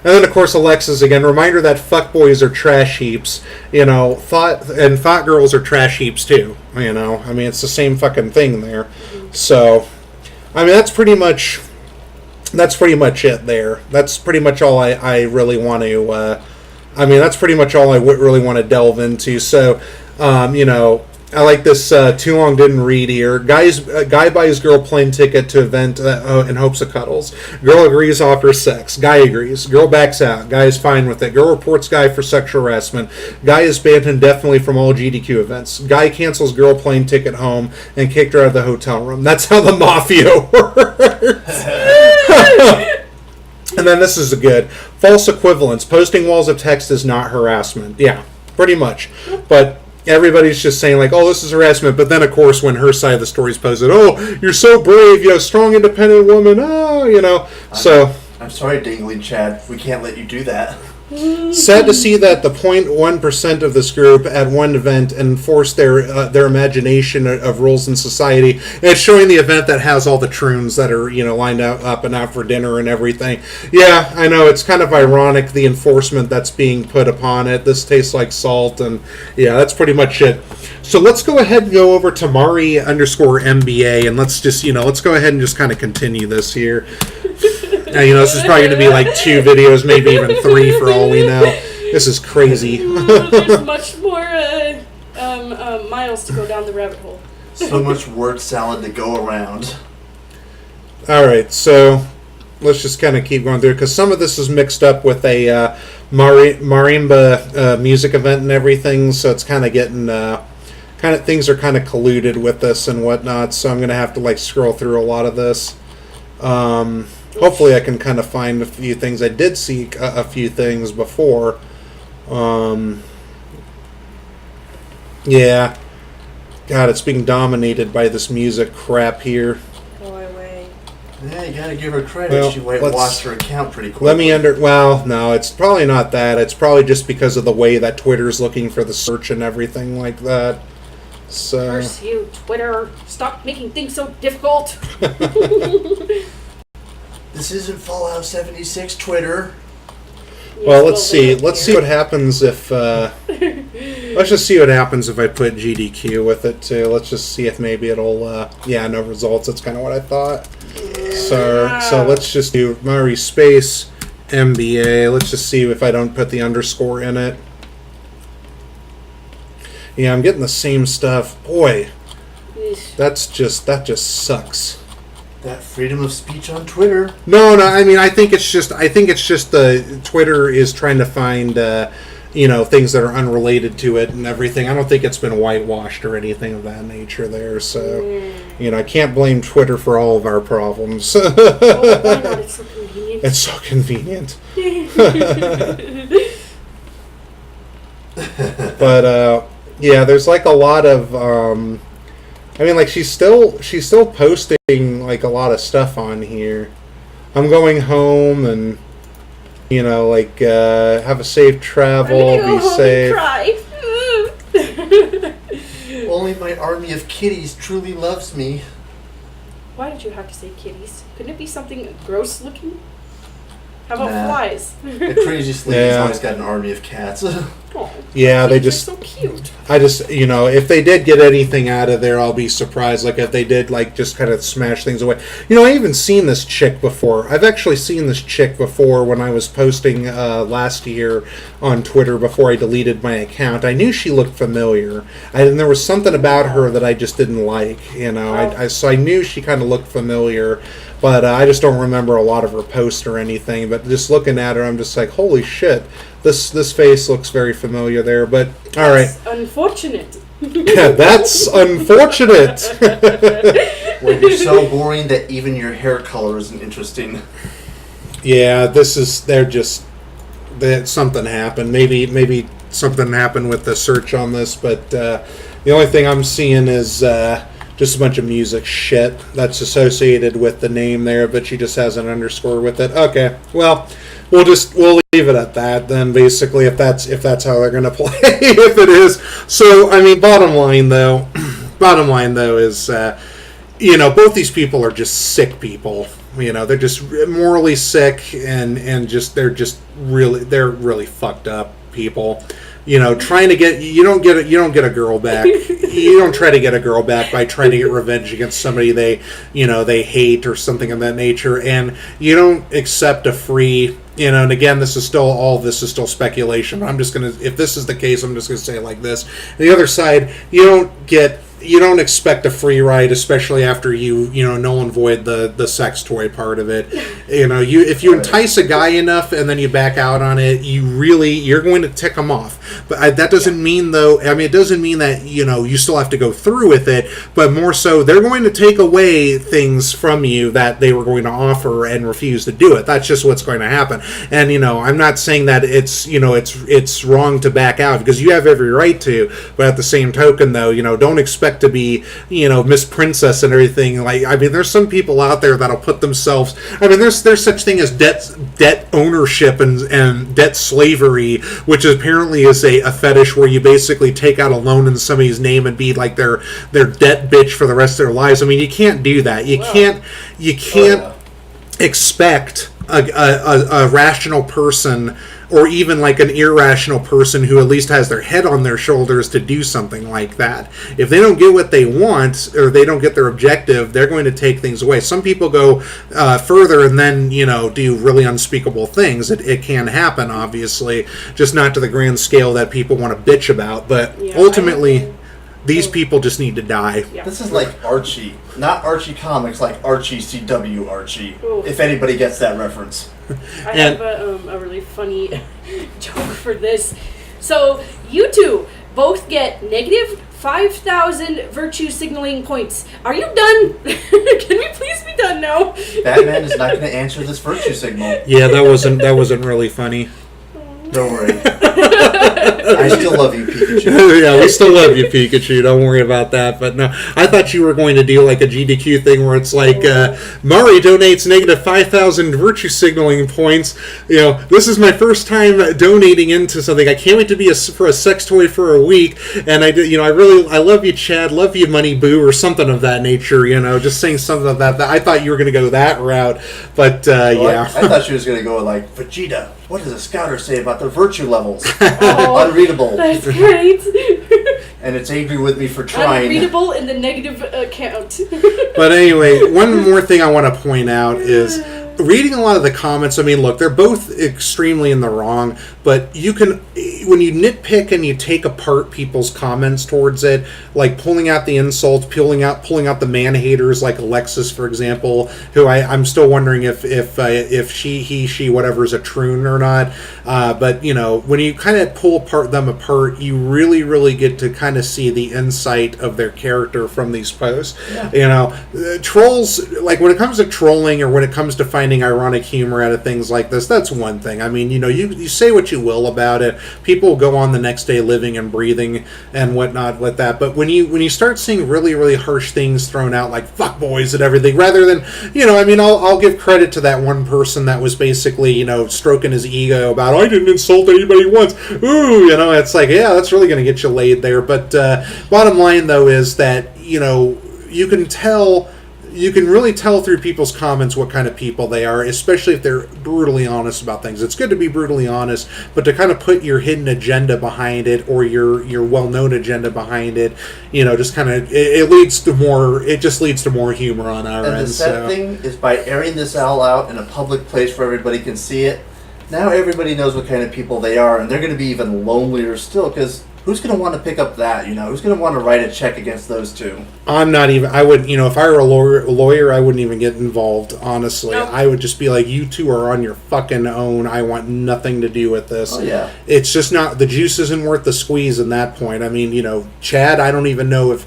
And then, of course, Alexis, again, reminder that fuckboys are trash heaps. Thought girls are trash heaps, too. I mean, it's the same fucking thing there. So, I mean, that's pretty much it there. That's pretty much all I really want to, that's pretty much all I really want to delve into. So, I like this too long didn't read here. Guy buys girl plane ticket to event in hopes of cuddles. Girl agrees, offers sex. Guy agrees. Girl backs out. Guy is fine with it. Girl reports guy for sexual harassment. Guy is banned indefinitely from all GDQ events. Guy cancels girl plane ticket home and kicked her out of the hotel room. That's how the mafia works. And then this is a good. False equivalence. Posting walls of text is not harassment. Yeah, pretty much. But everybody's just saying, like, oh, this is harassment. But then, of course, when her side of the story is posted, oh, you're so brave, strong, independent woman, so. I'm sorry, Dingling Chad. We can't let you do that. Sad to see that the 0.1% of this group at one event enforced their imagination of rules in society. And it's showing the event that has all the troons that are, lined up and out for dinner and everything. Yeah, I know, it's kind of ironic, the enforcement that's being put upon it. This tastes like salt, and yeah, that's pretty much it. So let's go ahead and go over to Mari_MBA, and let's just, let's go ahead and just kind of continue this here. Now, this is probably going to be like 2 videos, maybe even 3 for all we know. This is crazy. There's much more miles to go down the rabbit hole. So much word salad to go around. All right, so let's just kind of keep going through, because some of this is mixed up with a marimba music event and everything, so it's kind of getting... things are kind of colluded with this and whatnot, so I'm going to have to scroll through a lot of this. Hopefully I can kind of find a few things. I did see a few things before. Yeah. God, it's being dominated by this music crap here. Go away. Yeah, you gotta give her credit. Well, she whitewashed her account pretty quickly. No, it's probably not that. It's probably just because of the way that Twitter's looking for the search and everything like that. So. Curse you, Twitter. Stop making things so difficult. This isn't Fallout 76 Twitter. Well, let's see. Let's see what happens if... let's just see what happens if I put GDQ with it, too. Let's just see if maybe it'll... yeah, no results. That's kind of what I thought. Yeah. So let's just do Mari space MBA. Let's just see if I don't put the underscore in it. Yeah, I'm getting the same stuff. Boy, that just sucks. That freedom of speech on Twitter. No. I mean, I think it's just the Twitter is trying to find, things that are unrelated to it and everything. I don't think it's been whitewashed or anything of that nature there. So, I can't blame Twitter for all of our problems. Oh, why not? It's so convenient. It's so convenient. But yeah, there's a lot of. She's still posting a lot of stuff on here. I'm going home and have a safe travel, be safe. Only my army of kitties truly loves me. Why did you have to say kitties? Couldn't it be something gross looking? How about flies? The craziest lady's always got an army of cats. Yeah, they're so cute. I just, if they did get anything out of there, I'll be surprised. If they did, just kind of smash things away. I even seen this chick before. I've actually seen this chick before when I was posting last year on Twitter before I deleted my account. I knew she looked familiar, and there was something about her that I just didn't like. So I knew she kind of looked familiar, but I just don't remember a lot of her posts or anything. But just looking at her, I'm just like, holy shit. This face looks very familiar there, but all right. That's unfortunate. Yeah, that's unfortunate. Well, you're so boring that even your hair color isn't interesting. Yeah, something happened. Maybe something happened with the search on this, but the only thing I'm seeing is just a bunch of music shit that's associated with the name there, but she just has an underscore with it. Okay, well, we'll leave it at that then, basically, if that's how they're gonna play. If it is. So bottom line though is both these people are just sick people. They're just morally sick and just they're really fucked up people. Trying to get you don't get a girl back. You don't try to get a girl back by trying to get revenge against somebody they hate or something of that nature, and you don't accept a free. And again, this is still speculation. But if this is the case, I'm just gonna say it like this. The other side, you don't expect a free ride, especially after you null and void the sex toy part of it. If you entice a guy enough and then you back out on it, you're going to tick them off. But that doesn't mean though. I mean, it doesn't mean that you still have to go through with it. But more so, they're going to take away things from you that they were going to offer and refuse to do it. That's just what's going to happen. And I'm not saying that it's wrong to back out, because you have every right to. But at the same token, though, don't expect to be Miss Princess and everything. Like, I mean, there's some people out there that'll put themselves. I mean, there's such thing as debt ownership and debt slavery, which apparently is a fetish where you basically take out a loan in somebody's name and be like their debt bitch for the rest of their lives. I mean, you can't do that. You can't expect a rational person, or even like an irrational person who at least has their head on their shoulders, to do something like that. If they don't get what they want, or they don't get their objective, they're going to take things away. Some people go further and then do really unspeakable things. It can happen, obviously, just not to the grand scale that people want to bitch about. But ultimately, these people just need to die. Yeah. This is like Archie, not Archie Comics, like Archie CW Archie. Ooh. If anybody gets that reference. I have a really funny joke for this. So you two both get negative 5,000 virtue signaling points. Are you done? Can we please be done now? Batman is not going to answer this virtue signal. Yeah, that wasn't really funny. Don't worry. I still love you, Pikachu. Yeah, we still love you, Pikachu. Don't worry about that. But no, I thought you were going to do like a GDQ thing where it's like, Mari donates negative 5,000 virtue signaling points. This is my first time donating into something. I can't wait to be for a sex toy for a week. And I love you, Chad. Love you, Money Boo, or something of that nature. Just saying something of that. I thought you were going to go that route. But yeah. I thought she was going to go like, Vegeta, what does a scouter say about their virtue levels? Oh, Unreadable. That's great. And it's angry with me for trying. Unreadable in the negative account. But anyway, one more thing I want to point out is reading a lot of the comments. I mean, look, they're both extremely in the wrong, but when you nitpick and you take apart people's comments towards it, like pulling out the insults, pulling out the man haters, like Alexis, for example, who I'm still wondering if she, whatever, is a troon or not. But when you kind of pull them apart, you really, really get to kind of see the insight of their character from these posts. Yeah. Trolls, like when it comes to trolling or when it comes to finding ironic humor out of things like this, that's one thing. I mean, you say what you will about it. People go on the next day living and breathing and whatnot with that. But when you start seeing really, really harsh things thrown out, like fuck boys and everything, rather than, I'll give credit to that one person that was basically, stroking his ego about, I didn't insult anybody once. Ooh, it's like, yeah, that's really going to get you laid there. But bottom line, though, is that, you can really tell through people's comments what kind of people they are, especially if they're brutally honest about things. It's good to be brutally honest, but to kind of put your hidden agenda behind it, or your well-known agenda behind it, just kind of it leads to more humor on our end. And the sad thing is, by airing this all out in a public place where everybody can see it, now everybody knows what kind of people they are, and they're going to be even lonelier still, because who's going to want to pick up that, Who's going to want to write a check against those two? I would, if I were a lawyer, I wouldn't even get involved, honestly. Nope. I would just be like, you two are on your fucking own. I want nothing to do with this. Oh, yeah. It's just not, the juice isn't worth the squeeze in that point. I mean, Chad, I don't even know if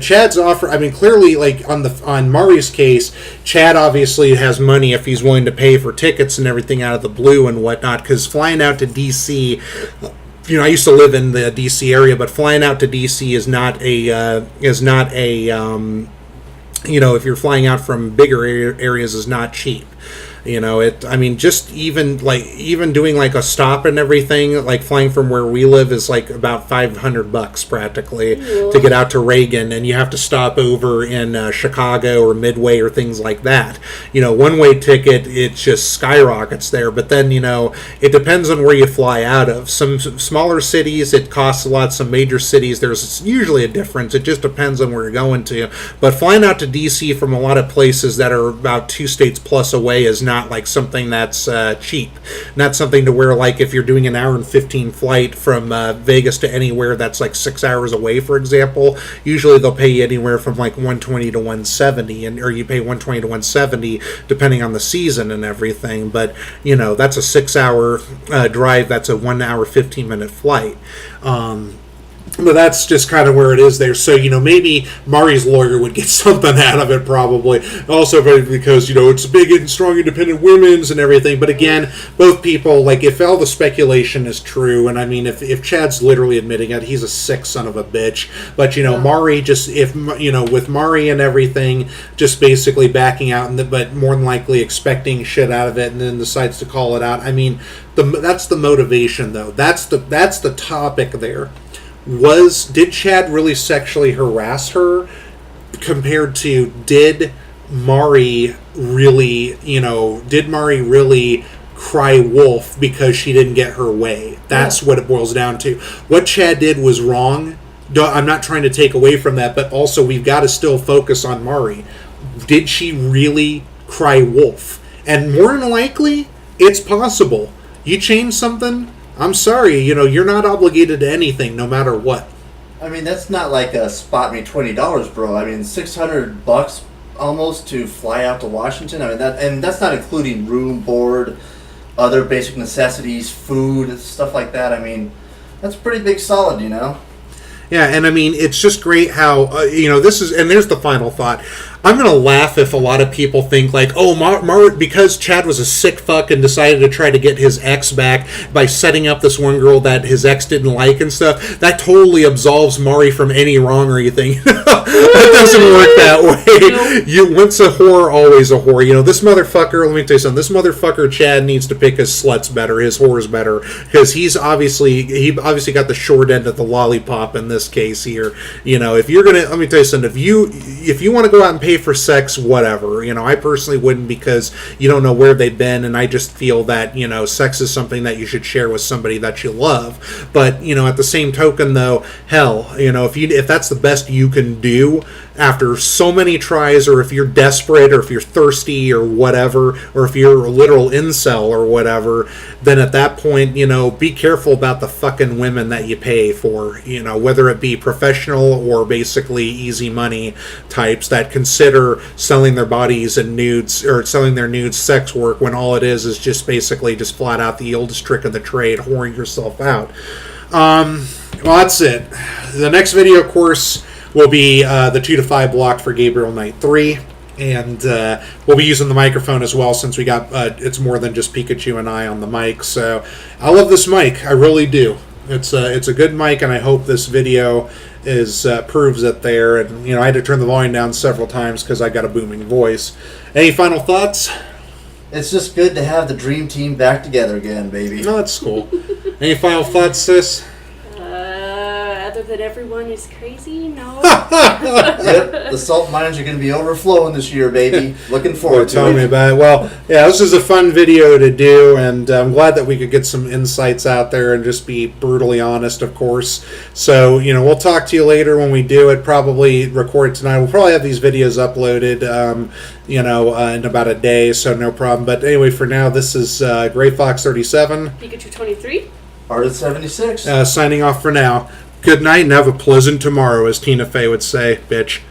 Chad's clearly, like, on Mari's case, Chad obviously has money if he's willing to pay for tickets and everything out of the blue and whatnot, because flying out to D.C., I used to live in the D.C. area, but flying out to D.C. is not a if you're flying out from bigger areas, is not cheap. You know, just even doing like a stop and everything, like flying from where we live is like about $500 practically to get out to Reagan, and you have to stop over in Chicago or Midway or things like that. You know, one-way ticket, it just skyrockets there. But then, you know, it depends on where you fly out of. Some smaller cities, it costs a lot. Some major cities, there's usually a difference. It just depends on where you're going to. But flying out to D.C. from a lot of places that are about 2 states plus away is not like something that's cheap. Not something to where, like, if you're doing an hour and 15 flight from Vegas to anywhere that's like 6 hours away, for example, usually they'll pay you anywhere from like 120 to 170, or you pay 120 to 170 depending on the season and everything. But, you know, that's a 6-hour drive. That's a 1 hour 15-minute flight. But that's just kind of where it is there. So, you know, maybe Mari's lawyer would get something out of it probably. Also because, you know, it's big and strong independent women's and everything. But again, both people, like, if all the speculation is true, and I mean, if Chad's literally admitting it, he's a sick son of a bitch. But, you know, Mari just, if, you know, with Mari and everything, just basically backing out, but more than likely expecting shit out of it and then decides to call it out. I mean, that's the motivation, though. That's the topic there. Did Chad really sexually harass her compared to did Mari really cry wolf because she didn't get her way? That's what it boils down to. What Chad did was wrong. I'm not trying to take away from that, but also we've got to still focus on Mari. Did she really cry wolf? And more than likely, it's possible. You change something, I'm sorry, you know, you're not obligated to anything, no matter what. I mean, that's not like a spot me $20, bro. I mean, $600 almost to fly out to Washington. I mean, that's not including room, board, other basic necessities, food, stuff like that. I mean, that's pretty big solid, you know. Yeah, and I mean, it's just great how, you know, there's the final thought. I'm going to laugh if a lot of people think like, oh, because Chad was a sick fuck and decided to try to get his ex back by setting up this one girl that his ex didn't like and stuff, that totally absolves Mari from any wrong or anything. That doesn't work that way. Once a whore, always a whore. You know, this motherfucker, let me tell you something, this motherfucker Chad needs to pick his sluts better, his whores better, because he obviously got the short end of the lollipop in this case here. You know, if you're going to, let me tell you something, if you want to go out and pay for sex, whatever. You know, I personally wouldn't, because you don't know where they've been, and I just feel that, you know, sex is something that you should share with somebody that you love. But, you know, at the same token, though, hell, you know, if that's the best you can do after so many tries, or if you're desperate, or if you're thirsty, or whatever, or if you're a literal incel or whatever, then at that point, you know, be careful about the fucking women that you pay for, you know, whether it be professional or basically easy money types that consider selling their bodies and nudes, or selling their nudes sex work, when all it is just basically just flat out the oldest trick of the trade, whoring yourself out. Well, that's it. The next video, of course, will be the 2 to 5 block for Gabriel Knight 3. And we'll be using the microphone as well, since we got it's more than just Pikachu and I on the mic. So I love this mic, I really do. It's a good mic, and I hope this video proves it there. And you know, I had to turn the volume down several times because I got a booming voice. Any final thoughts? It's just good to have the dream team back together again, baby. No, that's cool. Any final thoughts, sis? Other than everyone is crazy, no. Yep, the salt mines are going to be overflowing this year, baby. Looking forward to Tell it. me about it. Well, yeah, this is a fun video to do, and I'm glad that we could get some insights out there and just be brutally honest, of course. So, you know, we'll talk to you later when we do it. Probably record tonight. We'll probably have these videos uploaded, you know, in about a day, so no problem. But anyway, for now, this is Gray Fox 37. Pikachu 23. Artist 76. Signing off for now. Good night and have a pleasant tomorrow, as Tina Fey would say, bitch.